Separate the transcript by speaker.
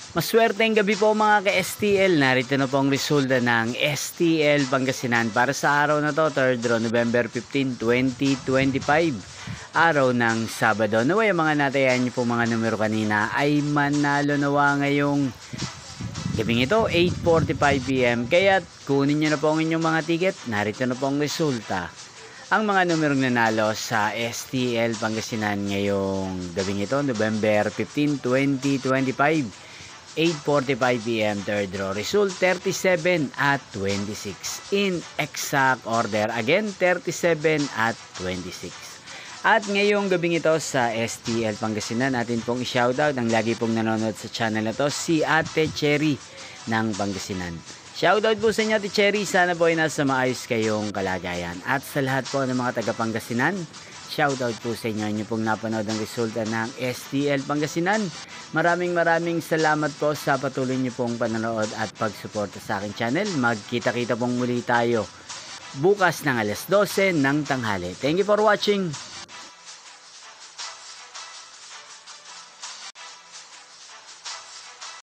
Speaker 1: Maswerteng gabi po mga ka-STL. Narito na po ang resulta ng STL Pangasinan para sa araw na to, 3rd November 15, 2025. Araw ng Sabado. Naway ang mga natayan niyo po mga numero kanina ay manalo nawa ngayong gabing ito, 8:45 PM. Kaya kunin niyo na po ang inyong mga ticket. Narito na po ang resulta. Ang mga numerong nanalo sa STL Pangasinan ngayong gabing ito, November 15, 2025. 8:45 PM, third row. Result 37 at 26. In exact order. Again, 37 at 26. At ngayong gabing ito sa STL Pangasinan, natin pong i-shoutout ang lagi pong nanonood sa channel na to, si Ate Cherry ng Pangasinan. Shoutout po sa inyo, Ate Cherry. Sana po ay nasa maayos kayong kalagayan. At sa lahat po ng mga taga Pangasinan, shoutout po sa inyo. Inyo pong napanood ang resulta ng STL Pangasinan. Maraming salamat po sa patuloy niyo pong panonood at pagsuporta sa aking channel. Magkita-kita pong muli tayo bukas ng alas 12 ng tanghali. Thank you for watching.